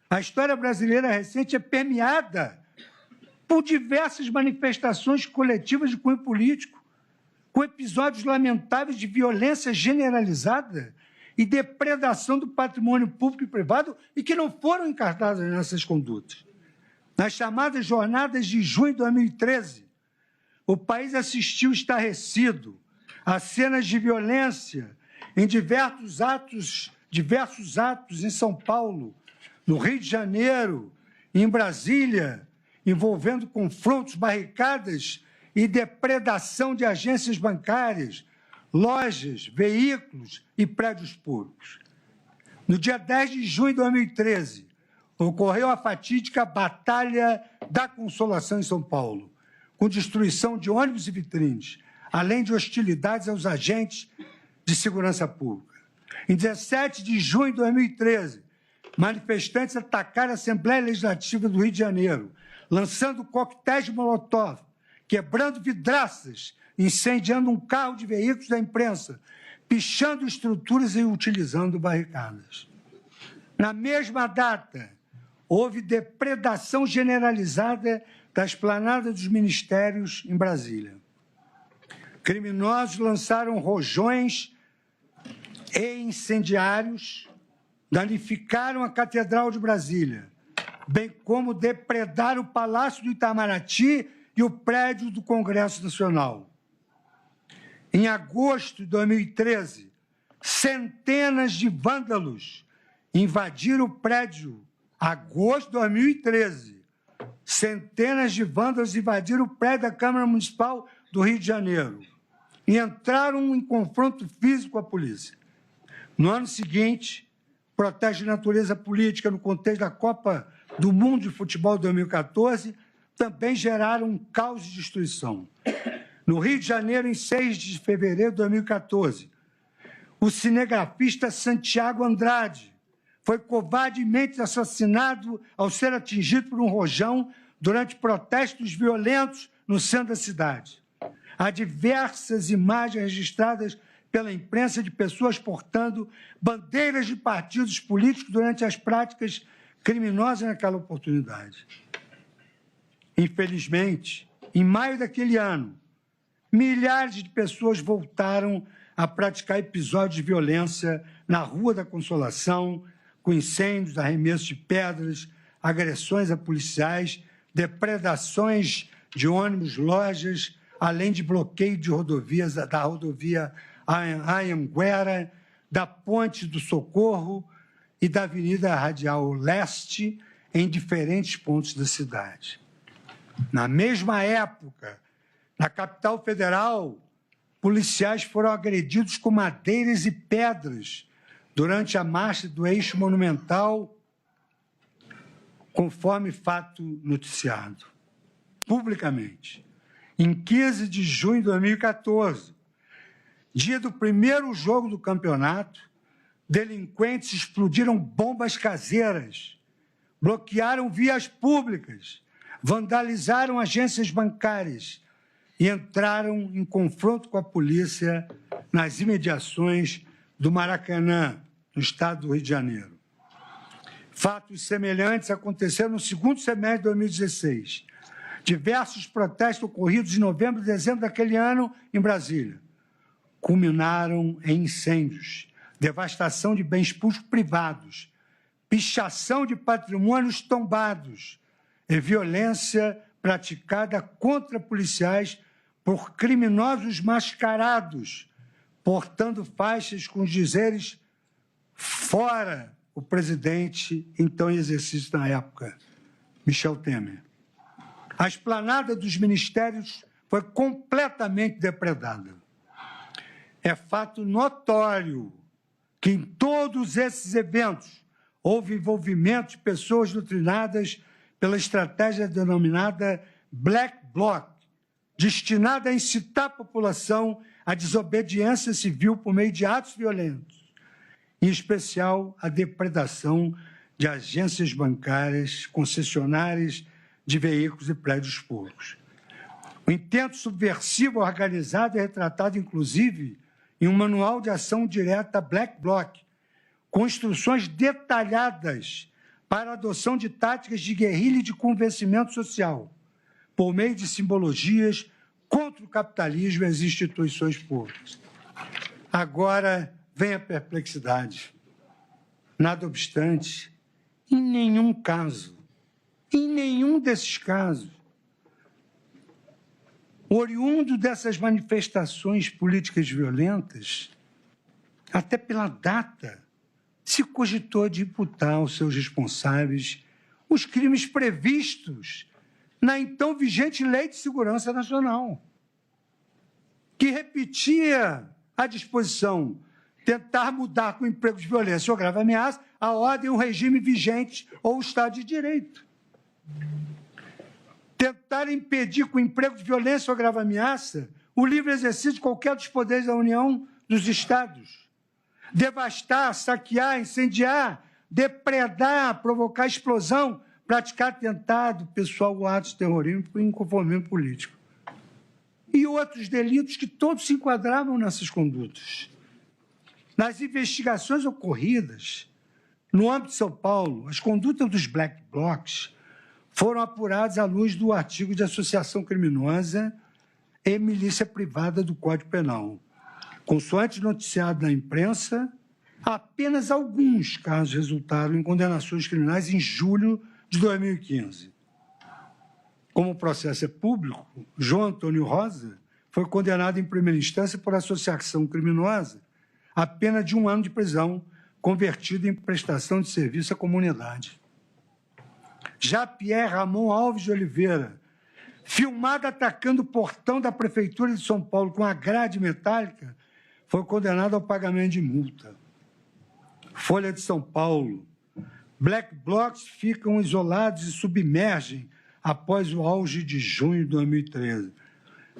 A história brasileira recente é permeada por diversas manifestações coletivas de cunho político, com episódios lamentáveis de violência generalizada e depredação do patrimônio público e privado e que não foram encartadas nessas condutas. Nas chamadas jornadas de junho de 2013, o país assistiu estarrecido a cenas de violência em diversos atos em São Paulo, no Rio de Janeiro, em Brasília, envolvendo confrontos, barricadas e depredação de agências bancárias, lojas, veículos e prédios públicos. No dia 10 de junho de 2013, ocorreu a fatídica Batalha da Consolação em São Paulo, com destruição de ônibus e vitrines, além de hostilidades aos agentes de segurança pública. Em 17 de junho de 2013, manifestantes atacaram a Assembleia Legislativa do Rio de Janeiro, lançando coquetéis de molotov, quebrando vidraças, incendiando um carro de veículos da imprensa, pichando estruturas e utilizando barricadas. Na mesma data, houve depredação generalizada da esplanada dos ministérios em Brasília. Criminosos lançaram rojões e incendiários, danificaram a Catedral de Brasília, bem como depredaram o Palácio do Itamaraty e o prédio do Congresso Nacional. Em agosto de 2013, centenas de vândalos invadiram o prédio. Agosto de 2013, centenas de vândalos invadiram o prédio da Câmara Municipal do Rio de Janeiro e entraram em confronto físico com a polícia. No ano seguinte, protestos de natureza política no contexto da Copa do Mundo de Futebol de 2014 também geraram um caos de destruição. No Rio de Janeiro, em 6 de fevereiro de 2014, o cinegrafista Santiago Andrade foi covardemente assassinado ao ser atingido por um rojão durante protestos violentos no centro da cidade. Há diversas imagens registradas pela imprensa de pessoas portando bandeiras de partidos políticos durante as práticas criminosas naquela oportunidade. Infelizmente, em maio daquele ano, milhares de pessoas voltaram a praticar episódios de violência na Rua da Consolação, com incêndios, arremessos de pedras, agressões a policiais, depredações de ônibus, lojas, além de bloqueio de rodovias, da rodovia Anhanguera, da Ponte do Socorro e da Avenida Radial Leste, em diferentes pontos da cidade. Na mesma época, na capital federal, policiais foram agredidos com madeiras e pedras durante a marcha do Eixo Monumental, conforme fato noticiado publicamente. Em 15 de junho de 2014, dia do primeiro jogo do campeonato, delinquentes explodiram bombas caseiras, bloquearam vias públicas, vandalizaram agências bancárias e entraram em confronto com a polícia nas imediações do Maracanã, no estado do Rio de Janeiro. Fatos semelhantes aconteceram no segundo semestre de 2016. Diversos protestos ocorridos em novembro e dezembro daquele ano em Brasília culminaram em incêndios, devastação de bens públicos privados, pichação de patrimônios tombados e violência praticada contra policiais por criminosos mascarados, portando faixas com os dizeres "fora o presidente", então em exercício na época, Michel Temer. A esplanada dos ministérios foi completamente depredada. É fato notório que em todos esses eventos houve envolvimento de pessoas doutrinadas pela estratégia denominada Black Bloc, destinada a incitar a população à desobediência civil por meio de atos violentos, em especial a depredação de agências bancárias, concessionárias de veículos e prédios públicos. O intento subversivo organizado é retratado, inclusive, em um manual de ação direta Black Bloc, com instruções detalhadas para a adoção de táticas de guerrilha e de convencimento social, por meio de simbologias contra o capitalismo e as instituições públicas. Agora vem a perplexidade. Nada obstante, em nenhum desses casos, oriundo dessas manifestações políticas violentas, até pela data, se cogitou de imputar aos seus responsáveis os crimes previstos na então vigente Lei de Segurança Nacional, que repetia a disposição tentar mudar com emprego de violência ou grave ameaça a ordem, o regime vigente ou o Estado de Direito. Tentar impedir com emprego de violência ou grave ameaça o livre exercício de qualquer dos poderes da União dos Estados. Devastar, saquear, incendiar, depredar, provocar explosão, praticar atentado pessoal ou atos de terrorismo por inconformismo político. E outros delitos que todos se enquadravam nessas condutas. Nas investigações ocorridas no âmbito de São Paulo, as condutas dos Black Blocs foram apuradas à luz do artigo de associação criminosa e milícia privada do Código Penal. Consoante noticiado na imprensa, apenas alguns casos resultaram em condenações criminais em julho de 2015. Como o processo é público, João Antônio Rosa foi condenado em primeira instância por associação criminosa a pena de 1 ano de prisão, convertido em prestação de serviço à comunidade. Já Pierre Ramon Alves de Oliveira, filmado atacando o portão da Prefeitura de São Paulo com a grade metálica, foi condenado ao pagamento de multa. Folha de São Paulo. Black Blocs ficam isolados e submergem após o auge de junho de 2013.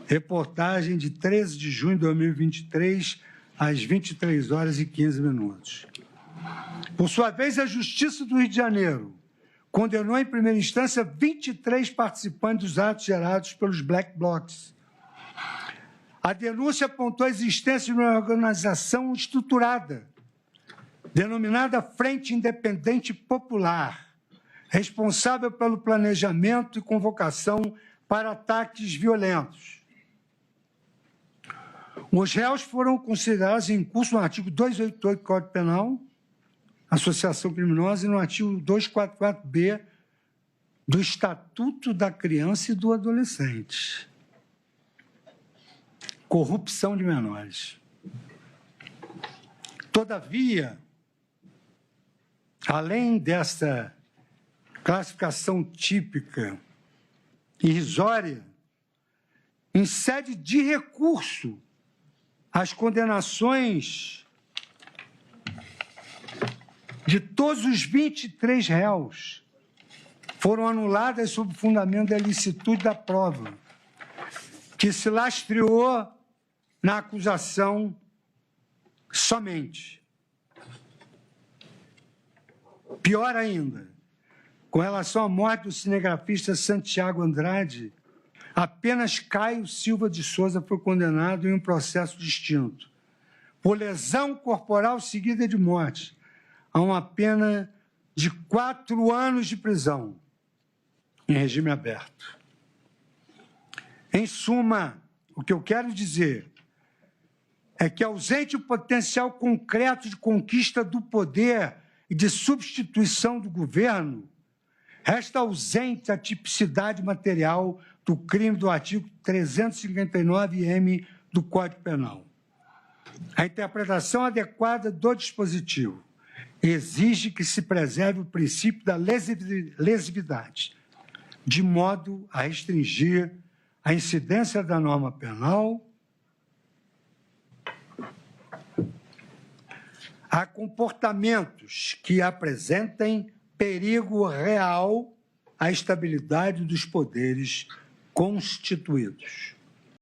Reportagem de 13 de junho de 2023, às 23h15. Por sua vez, a Justiça do Rio de Janeiro condenou em primeira instância 23 participantes dos atos gerados pelos Black Blocs. A denúncia apontou a existência de uma organização estruturada, denominada Frente Independente Popular, responsável pelo planejamento e convocação para ataques violentos. Os réus foram considerados em curso no artigo 288 do Código Penal, associação criminosa, e no artigo 244B do Estatuto da Criança e do Adolescente. Corrupção de menores. Todavia, além dessa classificação típica irrisória, em sede de recurso, as condenações de todos os 23 réus foram anuladas sob o fundamento da ilicitude da prova, que se lastreou na acusação somente. Pior ainda, com relação à morte do cinegrafista Santiago Andrade, apenas Caio Silva de Souza foi condenado em um processo distinto, por lesão corporal seguida de morte, a uma pena de 4 anos de prisão, em regime aberto. Em suma, o que eu quero dizer é que, ausente o potencial concreto de conquista do poder e de substituição do governo, resta ausente a tipicidade material do crime do artigo 359-M do Código Penal. A interpretação adequada do dispositivo exige que se preserve o princípio da lesividade, de modo a restringir a incidência da norma penal a comportamentos que apresentem perigo real à estabilidade dos poderes constituídos.